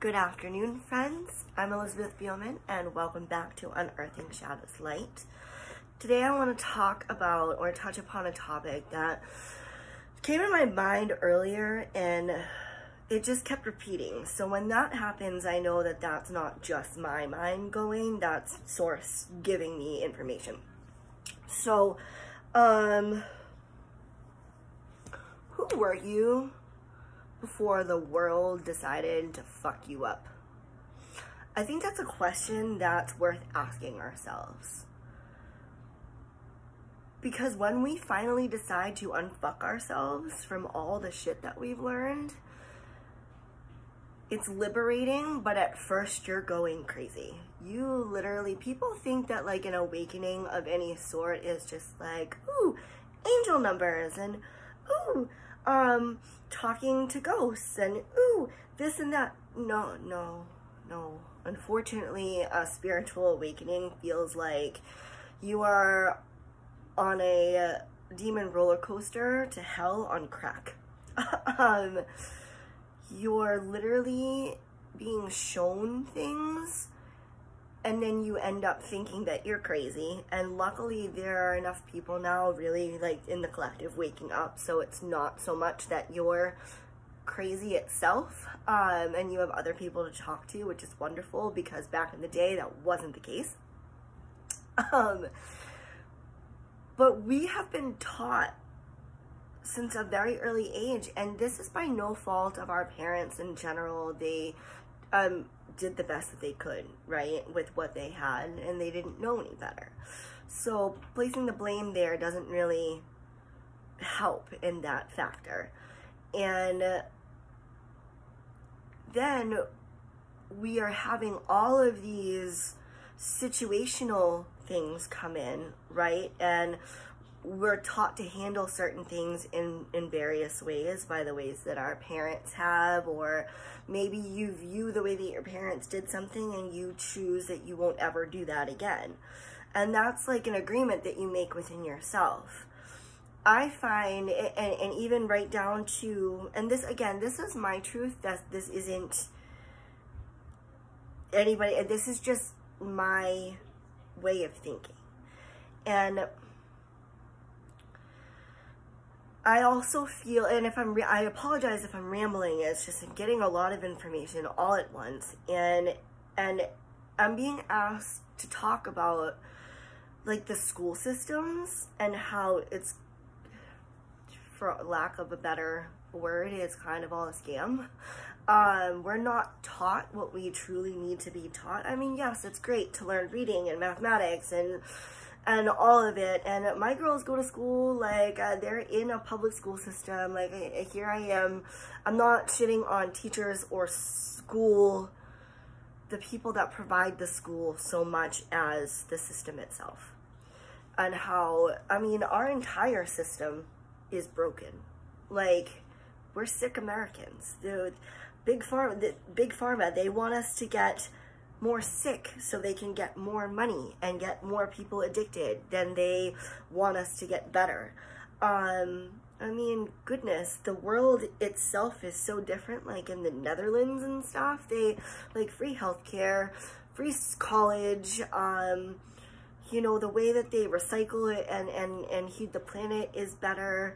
Good afternoon, friends. I'm Elizabeth Beelman, and welcome back to Unearthing Shadows Light. Today I want to talk about or touch upon a topic that came in my mind earlier, and it just kept repeating. So when that happens, I know that that's not just my mind going, that's source giving me information. So, who were you before the world decided to fuck you up? I think that's a question that's worth asking ourselves. Because when we finally decide to unfuck ourselves from all the shit that we've learned, it's liberating, but at first you're going crazy. You literally, people think that like an awakening of any sort is just like, ooh, angel numbers and ooh, talking to ghosts and ooh, this and that. No. Unfortunately, a spiritual awakening feels like you are on a demon roller coaster to hell on crack. You're literally being shown things and then you end up thinking that you're crazy, and luckily there are enough people now really like in the collective waking up, so it's not so much that you're crazy itself, and you have other people to talk to, which is wonderful, because back in the day that wasn't the case. But we have been taught since a very early age, and this is by no fault of our parents in general. They did the best that they could, right, with what they had, and they didn't know any better. So placing the blame there doesn't really help in that factor. And then we are having all of these situational things come in, right? And we're taught to handle certain things in various ways, by the ways that our parents have, or maybe you view the way that your parents did something and you choose that you won't ever do that again. And that's like an agreement that you make within yourself. I find, and even right down to, and this, again, this is my truth, that this isn't anybody, this is just my way of thinking. And I also feel, and if I apologize if I'm rambling, it's just I'm getting a lot of information all at once, and I'm being asked to talk about like the school systems and how it's, for lack of a better word, it's kind of all a scam. We're not taught what we truly need to be taught. I mean, yes, it's great to learn reading and mathematics and all of it, and my girls go to school, like, they're in a public school system, like, here I am, I'm not shitting on teachers or school, the people that provide the school, so much as the system itself, and how, I mean, our entire system is broken. Like, we're sick Americans. The big pharma, they want us to get more sick so they can get more money and get more people addicted. Then they want us to get better. I mean, goodness, the world itself is so different. Like in the Netherlands and stuff, they like free healthcare, free college, you know, the way that they recycle it and heat the planet is better.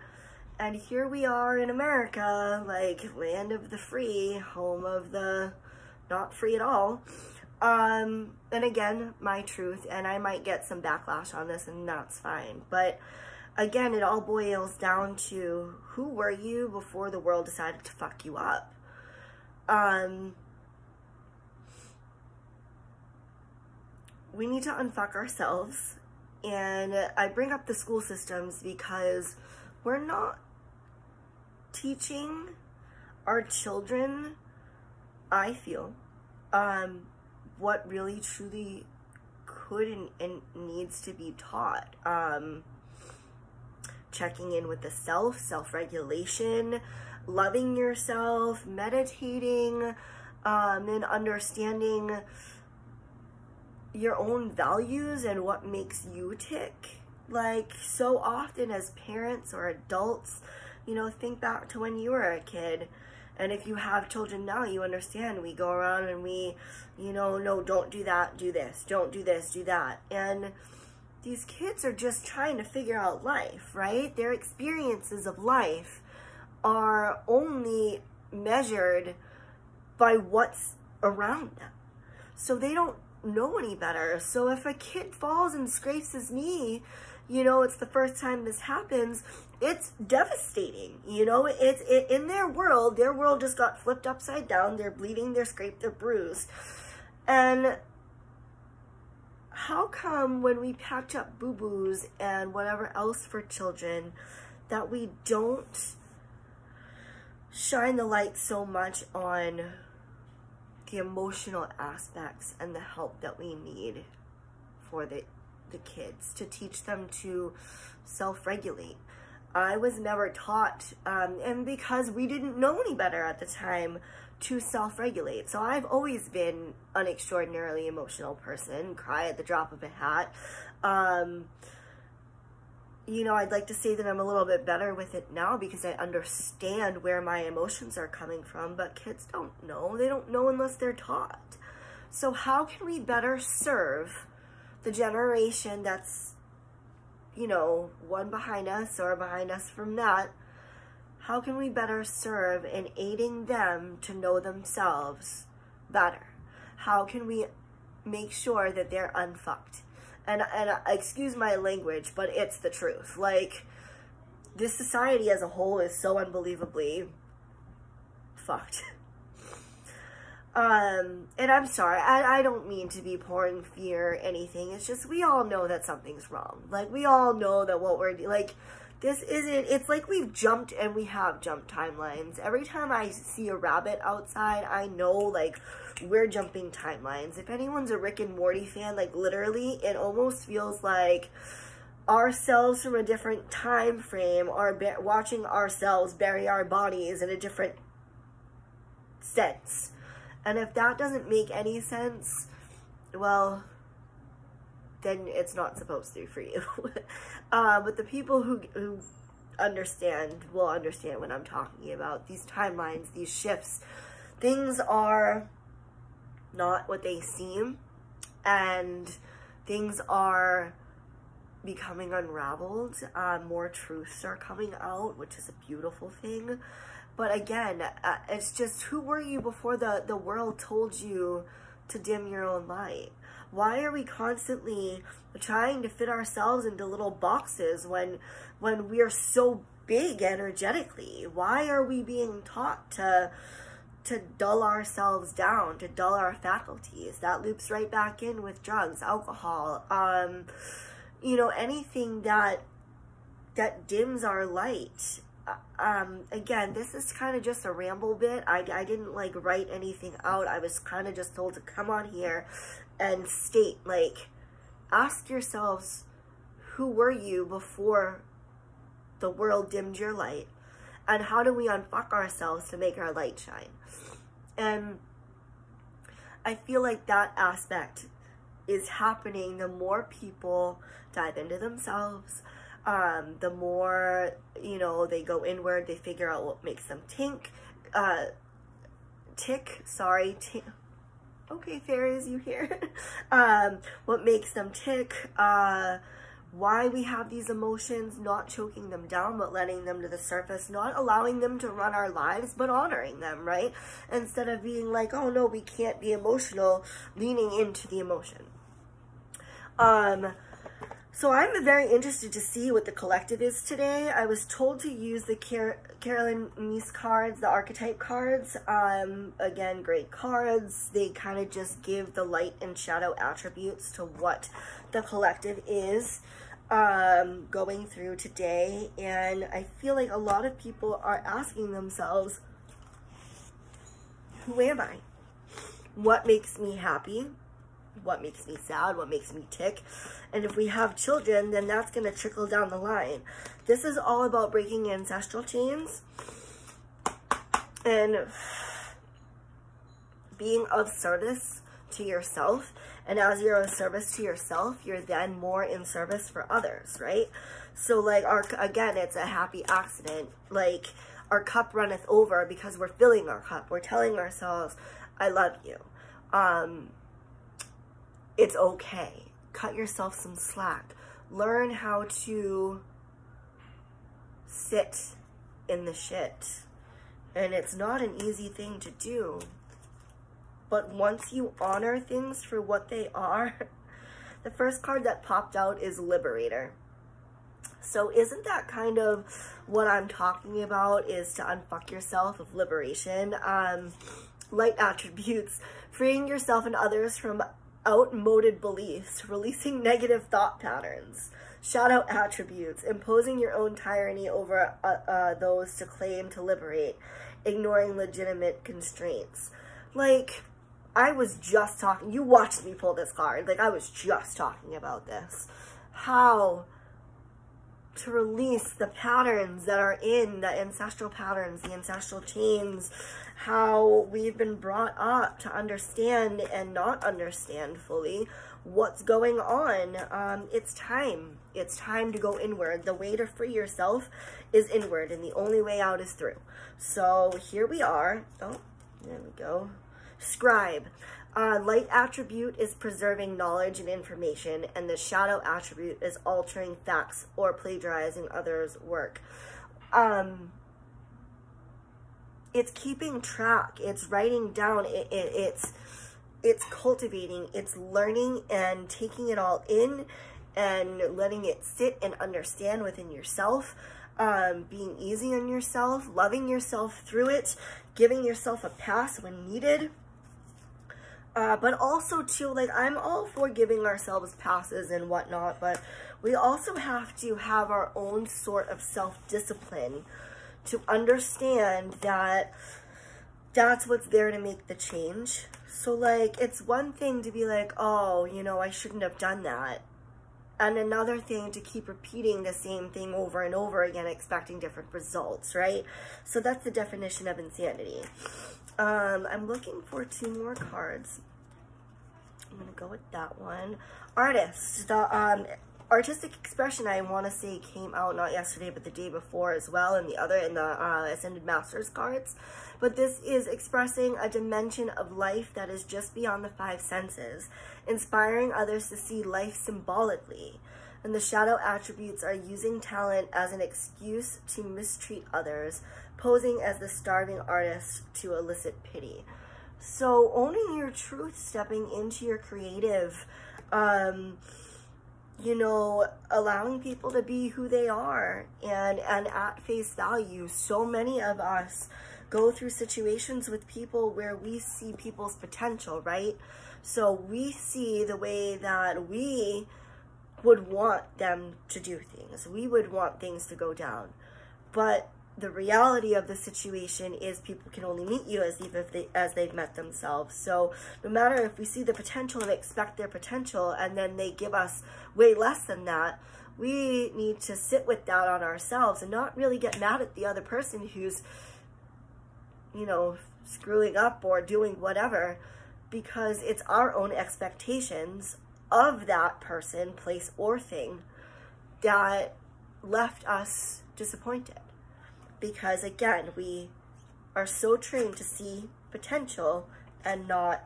And here we are in America, like land of the free, home of the not free at all. And again, my truth, and I might get some backlash on this, and that's fine. But again, it all boils down to, who were you before the world decided to fuck you up? We need to unfuck ourselves. And I bring up the school systems because we're not teaching our children, I feel, what really truly could and needs to be taught. Checking in with the self-regulation, loving yourself, meditating, and understanding your own values and what makes you tick. Like, so often as parents or adults, you know, think back to when you were a kid And if you have children now, you understand. We go around and we, you know, no, don't do that, do this. Don't do this, do that. And these kids are just trying to figure out life, right? Their experiences of life are only measured by what's around them. So they don't know any better. So if a kid falls and scrapes his knee, you know, it's the first time this happens, it's devastating. You know, it's in their world just got flipped upside down. They're bleeding, they're scraped, they're bruised. And how come when we patch up boo-boos and whatever else for children that we don't shine the light so much on the emotional aspects and the help that we need for the kids, to teach them to self-regulate? I was never taught, and because we didn't know any better at the time, to self-regulate. So I've always been an extraordinarily emotional person, cry at the drop of a hat. You know, I'd like to say that I'm a little bit better with it now because I understand where my emotions are coming from, but kids don't know. They don't know unless they're taught. So how can we better serve the generation that's, you know, one behind us or behind us from that? How can we better serve in aiding them to know themselves better? How can we make sure that they're unfucked? And excuse my language, but it's the truth. Like, this society as a whole is so unbelievably fucked. And I'm sorry, I don't mean to be pouring fear or anything. It's just, we all know that something's wrong. Like, we all know that what we're, like, this isn't, it's like we've jumped, and we have jumped timelines. Every time I see a rabbit outside, I know, like, we're jumping timelines. If anyone's a Rick and Morty fan, like, literally, it almost feels like ourselves from a different time frame are watching ourselves bury our bodies in a different sense. And if that doesn't make any sense, well, then it's not supposed to for you. But the people who understand will understand what I'm talking about. These timelines, these shifts, things are not what they seem, and things are becoming unraveled. More truths are coming out, which is a beautiful thing. But again, it's just, who were you before the world told you to dim your own light? Why are we constantly trying to fit ourselves into little boxes when we're so big energetically? Why are we being taught to dull ourselves down, to dull our faculties? That loops right back in with drugs, alcohol, you know, anything that dims our light. Again, this is kind of just a ramble bit. I didn't like write anything out. I was kind of just told to come on here and state, like, ask yourselves, who were you before the world dimmed your light? And how do we unfuck ourselves to make our light shine? And I feel like that aspect is happening the more people dive into themselves. The more, you know, they go inward, they figure out what makes them okay, fairies, you here? What makes them tick, why we have these emotions, not choking them down, but letting them to the surface, not allowing them to run our lives, but honoring them, right? Instead of being like, oh no, we can't be emotional, leaning into the emotion. So I'm very interested to see what the collective is today. I was told to use the Carolyn Myss cards, the archetype cards. Again, great cards. They kind of just give the light and shadow attributes to what the collective is going through today. And I feel like a lot of people are asking themselves, who am I? What makes me happy? What makes me sad? What makes me tick? And if we have children, then that's going to trickle down the line. This is all about breaking ancestral chains and being of service to yourself. And as you're of service to yourself, you're then more in service for others, right? So like, again, it's a happy accident. Like, our cup runneth over because we're filling our cup. We're telling ourselves, I love you. It's okay. Cut yourself some slack. Learn how to sit in the shit. And it's not an easy thing to do. But once you honor things for what they are, the first card that popped out is Liberator. So isn't that kind of what I'm talking about, is to unfuck yourself of liberation? Light attributes, freeing yourself and others from outmoded beliefs, releasing negative thought patterns. Shadow attributes, imposing your own tyranny over those to claim to liberate, ignoring legitimate constraints. Like, I was just talking, you watched me pull this card, like I was just talking about this. How to release the patterns that are in the ancestral patterns, the ancestral chains, how we've been brought up to understand and not understand fully what's going on. It's time. It's time to go inward. The way to free yourself is inward, and the only way out is through. So here we are. Oh, there we go. Scribe. Light attribute is preserving knowledge and information, and the shadow attribute is altering facts or plagiarizing others' work. It's keeping track. It's writing down. It's cultivating. It's learning and taking it all in and letting it sit and understand within yourself. Being easy on yourself, loving yourself through it, giving yourself a pass when needed. But also too, like, I'm all for giving ourselves passes and whatnot, but we also have to have our own sort of self-discipline to understand that that's what's there to make the change. So, like, it's one thing to be like, oh, you know, I shouldn't have done that. And another thing to keep repeating the same thing over and over again, expecting different results, right? So that's the definition of insanity. I'm looking for 2 more cards. I'm going to go with that one. Artist. The artistic expression, I want to say, came out not yesterday, but the day before as well, in the Ascended Masters cards. But this is expressing a dimension of life that is just beyond the 5 senses, inspiring others to see life symbolically. And the shadow attributes are using talent as an excuse to mistreat others, posing as the starving artist to elicit pity. So owning your truth, stepping into your creative, you know, allowing people to be who they are and at face value. So many of us go through situations with people where we see people's potential, right? So we see the way that we would want them to do things. We would want things to go down. But the reality of the situation is people can only meet you as they've met themselves. So no matter if we see the potential and expect their potential and then they give us way less than that, we need to sit with that on ourselves and not really get mad at the other person who's, you know, screwing up or doing whatever, because it's our own expectations of that person, place, or thing that left us disappointed. Because again, we are so trained to see potential and not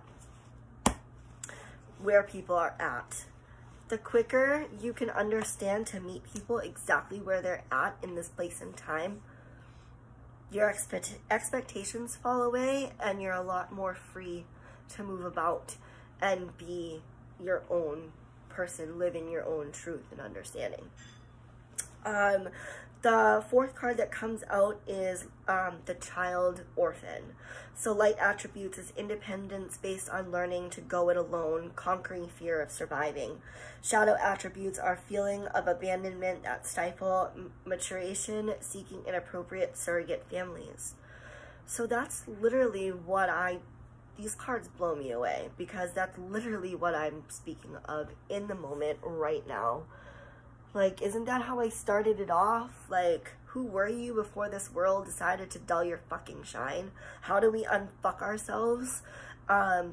where people are at. The quicker you can understand to meet people exactly where they're at in this place and time, your expectations fall away and you're a lot more free to move about and be your own person, living your own truth and understanding. The 4th card that comes out is the Child Orphan. So light attributes is independence based on learning to go it alone, conquering fear of surviving. Shadow attributes are feeling of abandonment that stifle maturation, seeking inappropriate surrogate families. So that's literally what these cards blow me away, because that's literally what I'm speaking of in the moment right now. Like, isn't that how I started it off? Like, who were you before this world decided to dull your fucking shine? How do we unfuck ourselves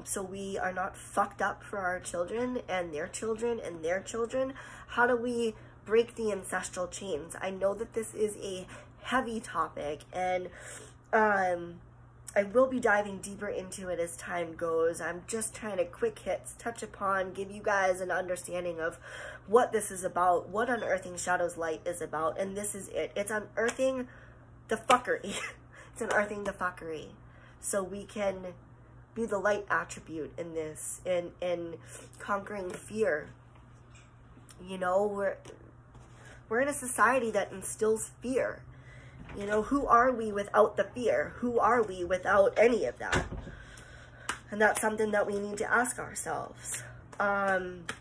so we are not fucked up for our children and their children and their children? How do we break the ancestral chains? I know that this is a heavy topic, and I will be diving deeper into it as time goes. I'm just trying to quick hits, touch upon, give you guys an understanding of what this is about, what Unearthing Shadows Light is about, and this is it. It's unearthing the fuckery. It's unearthing the fuckery. So we can be the light attribute in this, in conquering fear. You know, we're in a society that instills fear. You know, who are we without the fear? Who are we without any of that? And that's something that we need to ask ourselves. And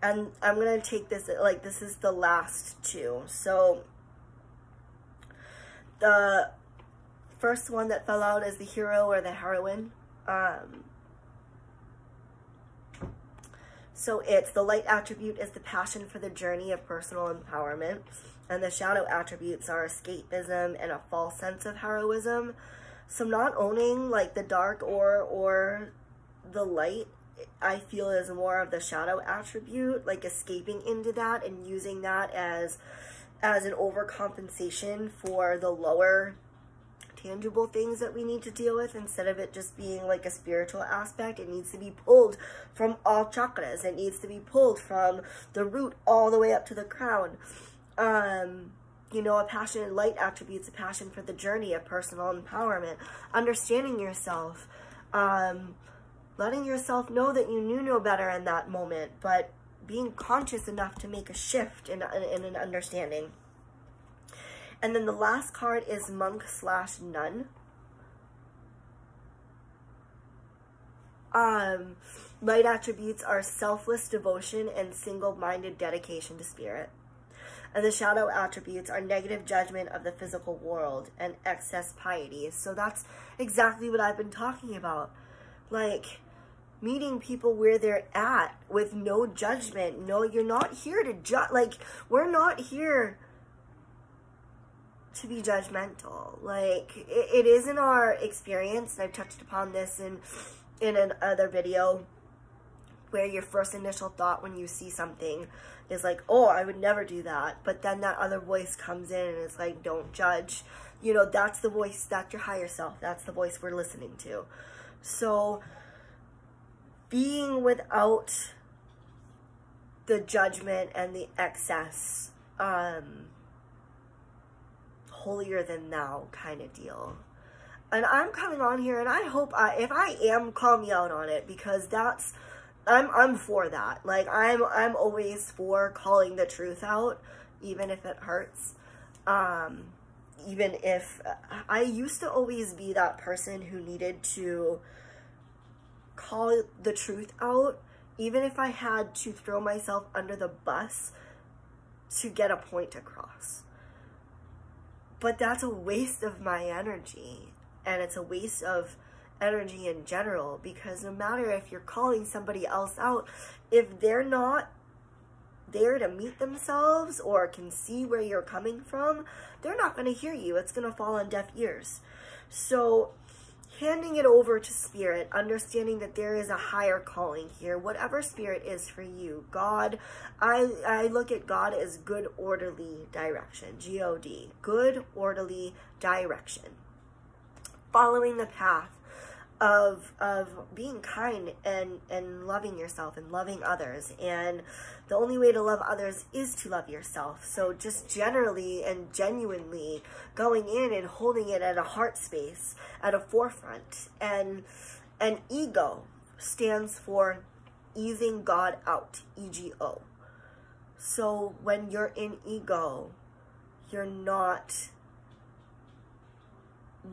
I'm going to take this, like, this is the last two. So, the first one that fell out is the hero or the heroine. So it's the light attribute is the passion for the journey of personal empowerment. And the shadow attributes are escapism and a false sense of heroism. So not owning like the dark or the light, I feel is more of the shadow attribute, like escaping into that and using that as an overcompensation for the lower tangible things that we need to deal with, instead of it just being like a spiritual aspect. It needs to be pulled from all chakras. It needs to be pulled from the root all the way up to the crown. You know, a passionate light attributes a passion for the journey of personal empowerment, understanding yourself, letting yourself know that you knew no better in that moment, but being conscious enough to make a shift in an understanding. And then the last card is Monk/Nun. Light attributes are selfless devotion and single-minded dedication to spirit. And the shadow attributes are negative judgment of the physical world and excess piety. So that's exactly what I've been talking about. Like, meeting people where they're at with no judgment. No, you're not here to judge. Like, we're not here to be judgmental. Like, it is in our experience, and I've touched upon this in another video, where your first initial thought when you see something is like, oh, I would never do that. But then that other voice comes in and it's like, don't judge. You know, that's the voice, that's your higher self. That's the voice we're listening to. So being without the judgment and the excess, holier than thou kind of deal. And I'm coming on here, and I hope if I am, call me out on it, because that's, I'm for that. Like, I'm always for calling the truth out, even if it hurts. Even if I used to always be that person who needed to call the truth out, even if I had to throw myself under the bus to get a point across. But that's a waste of my energy, and it's a waste of energy in general, because no matter if you're calling somebody else out, if they're not there to meet themselves or can see where you're coming from, they're not going to hear you. It's going to fall on deaf ears. So handing it over to spirit, understanding that there is a higher calling here, whatever spirit is for you. God, I look at God as good, orderly direction, G-O-D, good, orderly direction. Following the path of being kind and loving yourself and loving others. And the only way to love others is to love yourself. So just generally and genuinely going in and holding it at a heart space, at a forefront. And ego stands for easing God out, E-G-O. So when you're in ego, you're not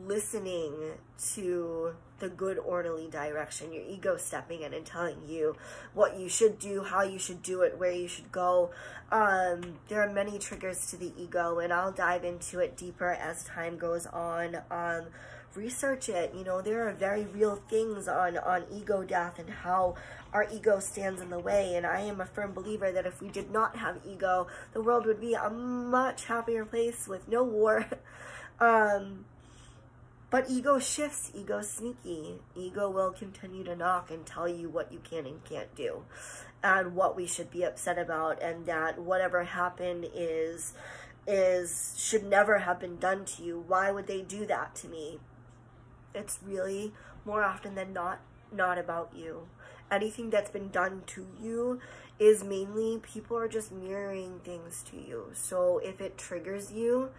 listening to the good, orderly direction. Your ego stepping in and telling you what you should do, how you should do it, where you should go. There are many triggers to the ego, and I'll dive into it deeper as time goes on. Research it. You know, there are very real things on ego death and how our ego stands in the way. And I am a firm believer that if we did not have ego, the world would be a much happier place with no war. But ego shifts, ego's sneaky. Ego will continue to knock and tell you what you can and can't do, and what we should be upset about, and that whatever happened is should never have been done to you. Why would they do that to me? It's really, more often than not about you. Anything that's been done to you is mainly people are just mirroring things to you. So if it triggers you,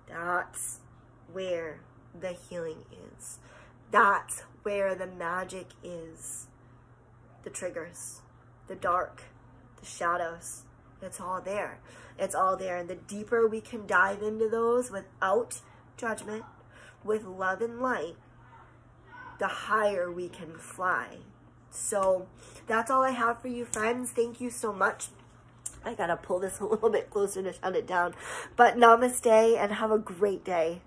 that's where the healing is. That's where the magic is. The triggers, the dark, the shadows. It's all there. It's all there. And the deeper we can dive into those without judgment, with love and light, the higher we can fly. So that's all I have for you, friends. Thank you so much. I gotta pull this a little bit closer to shut it down. But namaste and have a great day.